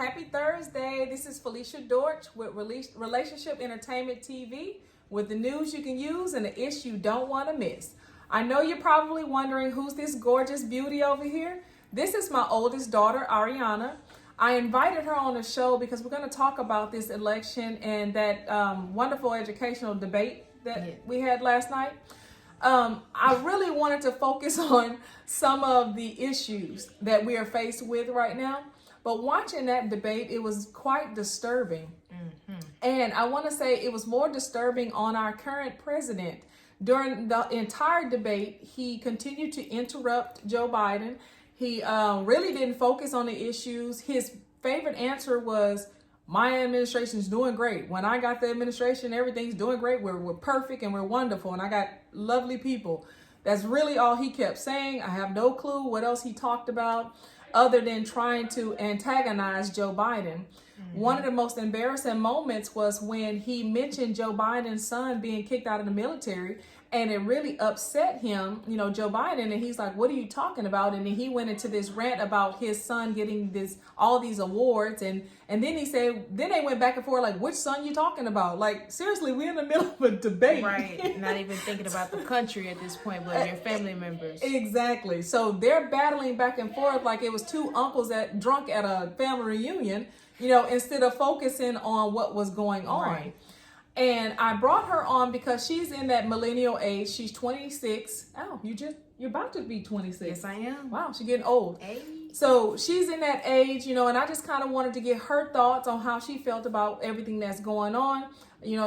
Happy Thursday. This is Felicia Dortch with Relationship Entertainment TV with the news you can use and the ish you don't want to miss. I know you're probably wondering who's this gorgeous beauty over here. This is my oldest daughter, Ariana. I invited her on the show because we're going to talk about this election and that wonderful educational debate that we had last night. I really wanted to focus on some of the issues that we are faced with right now. But watching that debate, it was quite disturbing. And I want to say it was more disturbing on our current president. During the entire debate, he continued to interrupt Joe Biden. He really didn't focus on the issues. His favorite answer was, my administration is doing great. When I got the administration, everything's doing great. We're perfect and we're wonderful. And I got lovely people. That's really all he kept saying. I have no clue what else he talked about other than trying to antagonize Joe Biden. One of the most embarrassing moments was when he mentioned Joe Biden's son being kicked out of the military, and it really upset him, Joe Biden, and he's like, what are you talking about? And then he went into this rant about his son getting all these awards, and then he said, then they went back and forth like, which son you talking about? Like, seriously, we're in the middle of a debate. Right, not even thinking about the country at this point, but your family members. Exactly. So they're battling back and forth like it was two uncles drunk at a family reunion, instead of focusing on what was going on. Right. And I brought her on because she's in that millennial age. She's 26. Oh, you're about to be 26. Yes, I am. Wow, she's getting old. Hey. So she's in that age, and I just kind of wanted to get her thoughts on how she felt about everything that's going on.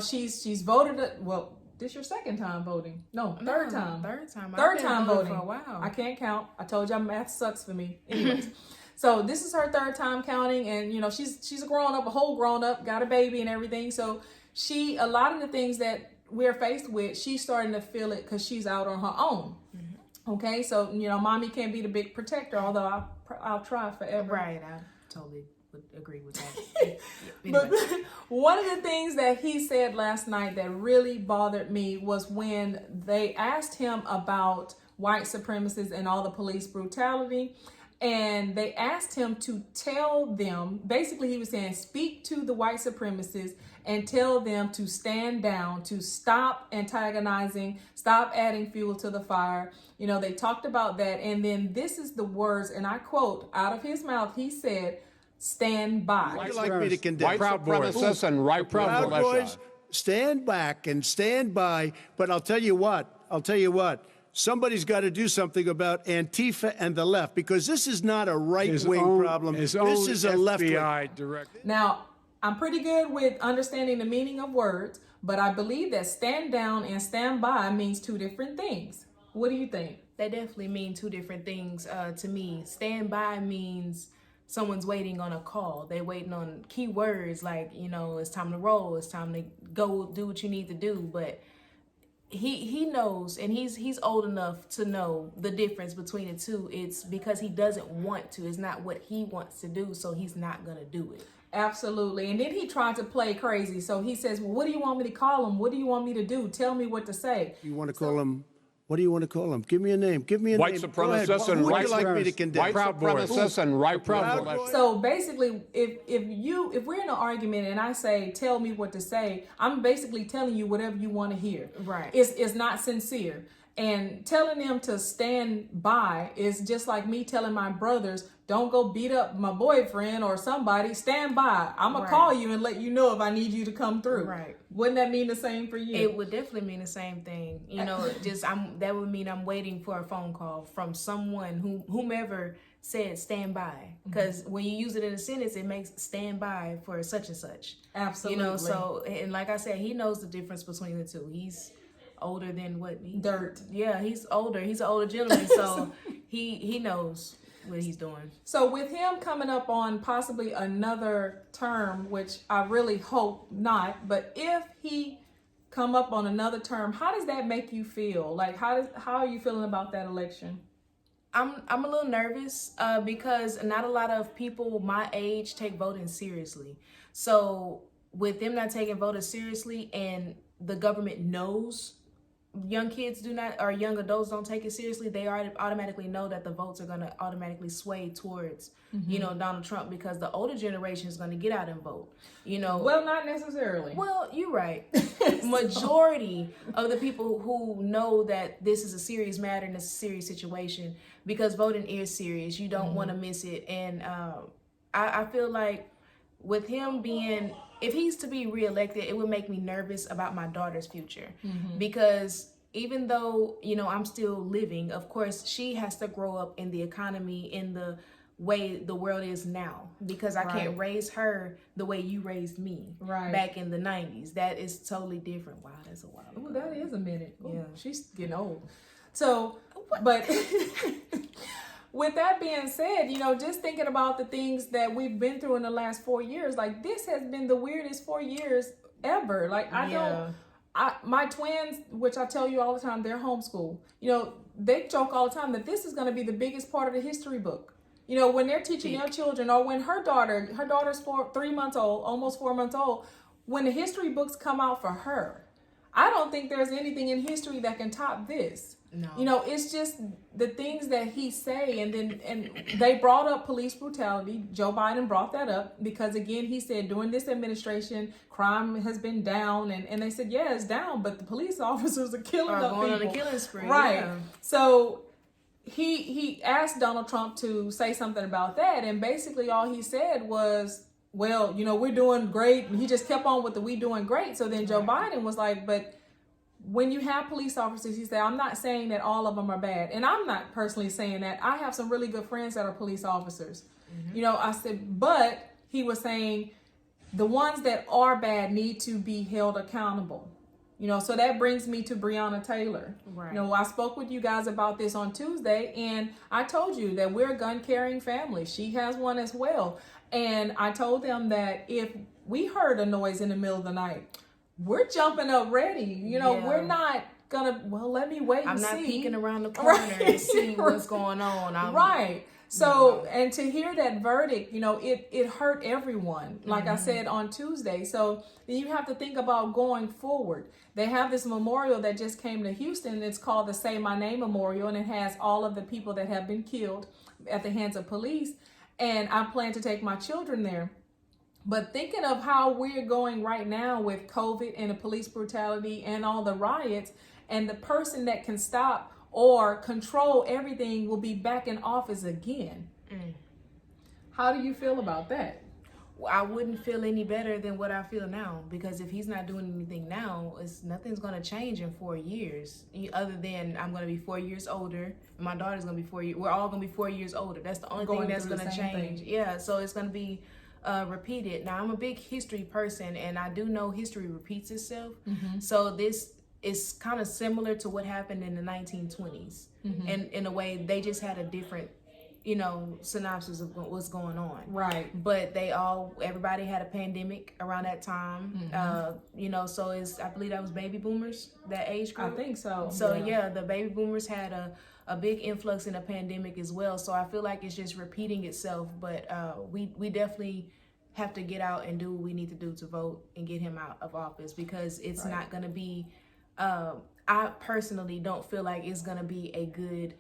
She's voted. Well, this your second time voting? No, third time. Third time voting. For a while. I can't count. I told y'all math sucks for me. Anyways. So this is her third time counting, and she's a grown up, a whole grown up, got a baby and everything. So a lot of the things that we're faced with, she's starting to feel it because she's out on her own. Okay, so mommy can't be the big protector, although I'll try forever. Right, I totally would agree with that. But one of the things that he said last night that really bothered me was when they asked him about white supremacists and all the police brutality. And they asked him to tell them, basically he was saying, speak to the white supremacists and tell them to stand down, to stop antagonizing, stop adding fuel to the fire. They talked about that. And then this is the words, and I quote out of his mouth, he said, stand by. Would you like me to condemn white supremacists and right Proud Boys? Stand back and stand by. But I'll tell you what. Somebody's got to do something about Antifa and the left, because this is not a right-wing problem. This is a left-wing. Now, I'm pretty good with understanding the meaning of words, but I believe that stand down and stand by means two different things. What do you think? They definitely mean two different things to me. Stand by means someone's waiting on a call. They're waiting on key words like, it's time to roll, it's time to go do what you need to do, but he knows, and he's old enough to know the difference between the two. It's because he doesn't want to. It's not what he wants to do, so he's not going to do it. Absolutely. And then he tried to play crazy. So he says, well, what do you want me to call him? What do you want me to do? Tell me what to say. You want to call him? What do you want to call him? Give me a name. White supremacists and right supremacists and right Proud Boys. So basically, if we're in an argument and I say, tell me what to say, I'm basically telling you whatever you want to hear. Right. It's not sincere. And telling them to stand by is just like me telling my brothers, don't go beat up my boyfriend or somebody. Stand by. I'm going to call you and let you know if I need you to come through. Right. Wouldn't that mean the same for you? It would definitely mean the same thing. That would mean I'm waiting for a phone call from someone whomever said stand by. Because when you use it in a sentence, it makes stand by for such and such. Absolutely. So, and like I said, he knows the difference between the two. He's older than dirt. Yeah, he's older. He's an older gentleman, so he knows what he's doing. So with him coming up on possibly another term, which I really hope not, but if he come up on another term, how does that make you feel? Like how are you feeling about that election? I'm a little nervous because not a lot of people my age take voting seriously. So with them not taking voting seriously and the government knows young kids do not, or young adults don't take it seriously, they automatically know that the votes are going to automatically sway towards, you know, Donald Trump, because the older generation is going to get out and vote, you know. Well, not necessarily. Well, you're right. Majority of the people who know that this is a serious matter and it's a serious situation, because voting is serious. You don't want to miss it. And I feel like with him being, if he's to be reelected, it would make me nervous about my daughter's future, because even though, you know, I'm still living, of course, she has to grow up in the economy, in the way the world is now, because I can't raise her the way you raised me back in the 90s. That is totally different. Wow, that's a while ago. Ooh, that is a minute. Ooh, yeah, she's getting old. So, but with that being said, you know, just thinking about the things that we've been through in the last 4 years, like this has been the weirdest 4 years ever. Like my twins, which I tell you all the time, they're homeschooled. You know, they joke all the time that this is going to be the biggest part of the history book. You know, when they're teaching their children, or when her daughter's 3 months old, almost 4 months old, when the history books come out for her, I don't think there's anything in history that can top this. No. You know, it's just the things that he say, and they brought up police brutality. Joe Biden brought that up because, again, he said during this administration, crime has been down, and they said, yeah, it's down, but the police officers are killing up going people. on a killing spree. Right. Yeah. So he asked Donald Trump to say something about that, and basically all he said was, well, you know, we're doing great. And he just kept on with the we doing great. So then Joe Biden was like, but when you have police officers, he said, I'm not saying that all of them are bad. And I'm not personally saying that. I have some really good friends that are police officers. You know, I said, but he was saying the ones that are bad need to be held accountable. You know, so that brings me to Breonna Taylor. Right. You know, I spoke with you guys about this on Tuesday, and I told you that we're a gun-carrying family. She has one as well. And I told them that if we heard a noise in the middle of the night, we're jumping up ready. You know, we're not gonna, well, let me wait and see. I'm not peeking around the corner to see what's going on. So, and to hear that verdict, you know, it hurt everyone, like I said on Tuesday. So then you have to think about going forward. They have this memorial that just came to Houston. It's called the Say My Name Memorial, and it has all of the people that have been killed at the hands of police. And I plan to take my children there. But thinking of how we're going right now with COVID and the police brutality and all the riots, and the person that can stop or control everything will be back in office again. How do you feel about that? I wouldn't feel any better than what I feel now, because if he's not doing anything now, nothing's going to change in 4 years, other than I'm going to be 4 years older, and my daughter's going to be 4 years. We're all going to be 4 years older. That's the only thing that's going to change. Yeah, so it's going to be repeated. Now, I'm a big history person, and I do know history repeats itself. So this is kind of similar to what happened in the 1920s. And in a way, they just had a different, you know, synopsis of what's going on. Right. But everybody had a pandemic around that time. You know, so I believe that was baby boomers, that age group. I think so. So yeah, the baby boomers had a big influx in the pandemic as well. So I feel like it's just repeating itself. But we definitely have to get out and do what we need to do to vote and get him out of office, because it's not going to be, I personally don't feel like it's going to be a good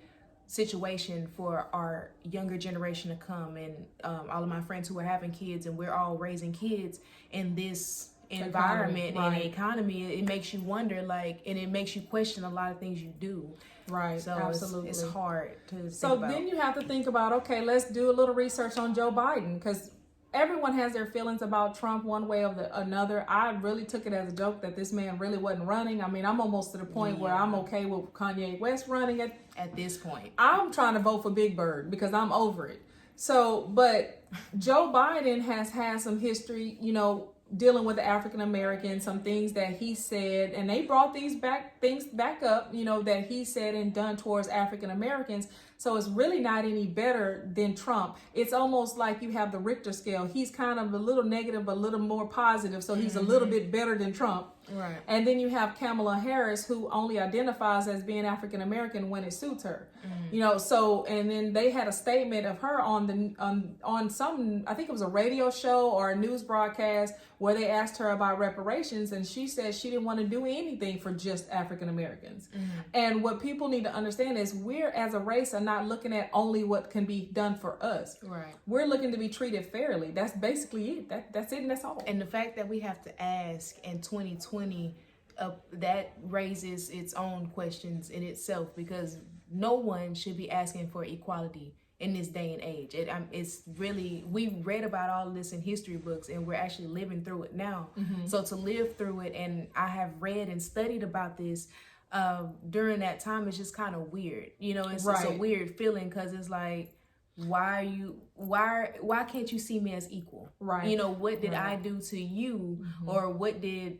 situation for our younger generation to come. And all of my friends who are having kids, and we're all raising kids in this environment and economy, it makes you wonder, like, and it makes you question a lot of things you do. Right. So absolutely, it's hard to think about. Then you have to think about, okay, let's do a little research on Joe Biden, because everyone has their feelings about Trump one way or another. I really took it as a joke that this man really wasn't running. I mean, I'm almost to the point where I'm okay with Kanye West running at this point. I'm trying to vote for Big Bird because I'm over it. So, but Joe Biden has had some history, you know, dealing with the African Americans, some things that he said, and they brought things back up, you know, that he said and done towards African Americans. So it's really not any better than Trump. It's almost like you have the Richter scale. He's kind of a little negative, a little more positive. So he's a little bit better than Trump. Right. And then you have Kamala Harris, who only identifies as being African American when it suits her. You know, so, and then they had a statement of her on some, I think it was a radio show or a news broadcast, where they asked her about reparations, and she said she didn't want to do anything for just African Americans. And what people need to understand is we're, as a race, are not looking at only what can be done for us. Right. We're looking to be treated fairly. That's basically it. That's it, and that's all. And the fact that we have to ask in 2020, that raises its own questions in itself, because no one should be asking for equality in this day and age. It's really, we read about all of this in history books, and we're actually living through it now. So to live through it, and I have read and studied about this during that time, it's just kind of weird. You know, it's a weird feeling, because it's like, why can't you see me as equal? Right. You know, what did I do to you, or what did,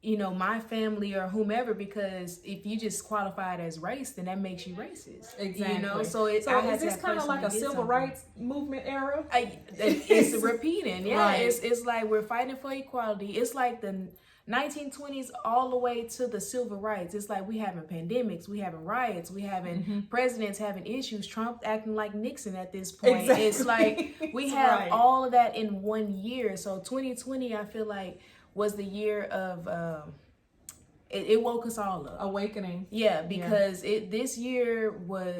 you know, my family or whomever? Because if you just qualified as race, then that makes you racist. Exactly. You know, so is this kind of like a civil rights movement era? It's repeating. Yeah, Right. It's like we're fighting for equality. It's like the 1920s all the way to the civil rights. It's like we having pandemics, we having riots, we having presidents having issues, Trump acting like Nixon at this point. Exactly. It's like we have all of that in 1 year. So 2020, I feel like, was the year of it woke us all up. Awakening. Yeah, because this year was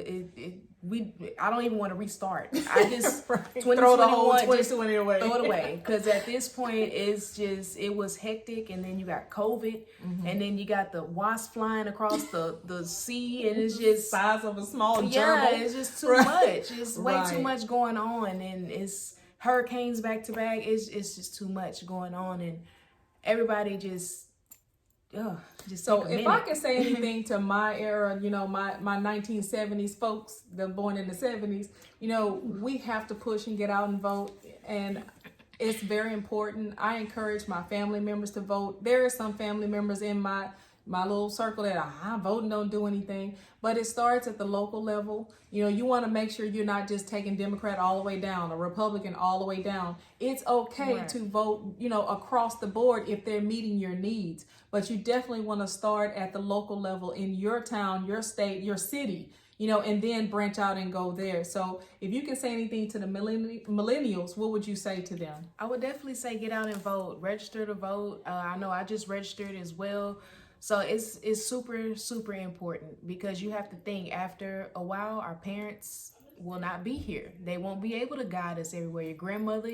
I don't even want to restart. I just Throw the whole 2021 just 2020 away. throw it away, because at this point it was hectic, and then you got COVID, and then you got the wasp flying across the sea, and it's just size of a small gerbil. yeah, it's just too much. It's way too much going on, and it's hurricanes back to back. It's just too much going on, and everybody just so if I can say anything to my era, you know, my 1970s folks, them born in the 70s, you know, we have to push and get out and vote, and it's very important. I encourage my family members to vote. There are some family members in my little circle that I'm voting, don't do anything, but it starts at the local level. You know, you want to make sure you're not just taking Democrat all the way down or Republican all the way down. It's okay to vote, you know, across the board if they're meeting your needs, but you definitely want to start at the local level in your town, your state, your city, you know, and then branch out and go there. So if you can say anything to the millennials, what would you say to them? I would definitely say get out and vote, register to vote. I know I just registered as well. So it's super, super important, because you have to think, after a while, our parents will not be here. They won't be able to guide us everywhere. Your grandmother,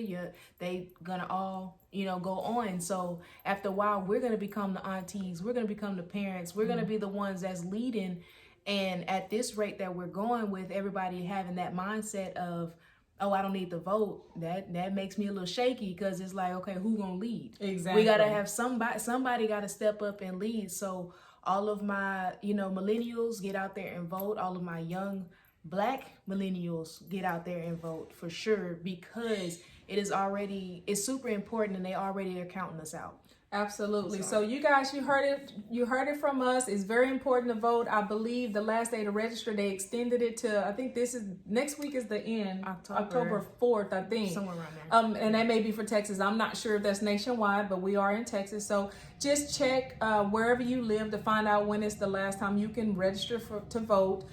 they gonna all, you know, go on. So after a while, we're gonna become the aunties. We're gonna become the parents. We're gonna be the ones that's leading. And at this rate that we're going, with everybody having that mindset of, oh, I don't need to vote, that makes me a little shaky, because it's like, okay, who gonna lead? Exactly. We gotta have somebody gotta step up and lead. So all of my, you know, millennials, get out there and vote. All of my young Black millennials, get out there and vote for sure, because it's super important, and they already are counting us out. Absolutely. So you guys, you heard it from us. It's very important to vote. I believe the last day to register, they extended it to, I think next week is the end, October 4th, I think. Somewhere around there. And that may be for Texas. I'm not sure if that's nationwide, but we are in Texas. So just check wherever you live to find out when it's the last time you can register to vote.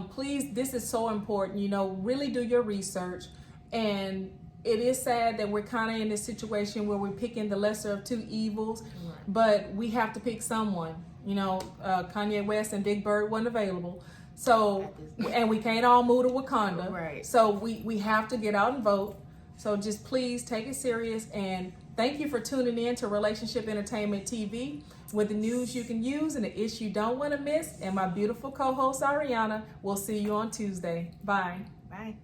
Please, this is so important. You know, really do your research. And it is sad that we're kind of in this situation where we're picking the lesser of two evils, but we have to pick someone. You know, Kanye West and Big Bird wasn't available. So, and we can't all move to Wakanda. Right. So we have to get out and vote. So just please take it serious, and thank you for tuning in to Relationship Entertainment TV, with the news you can use and the issue you don't want to miss. And my beautiful co-host Ariana. We'll see you on Tuesday. Bye. Bye.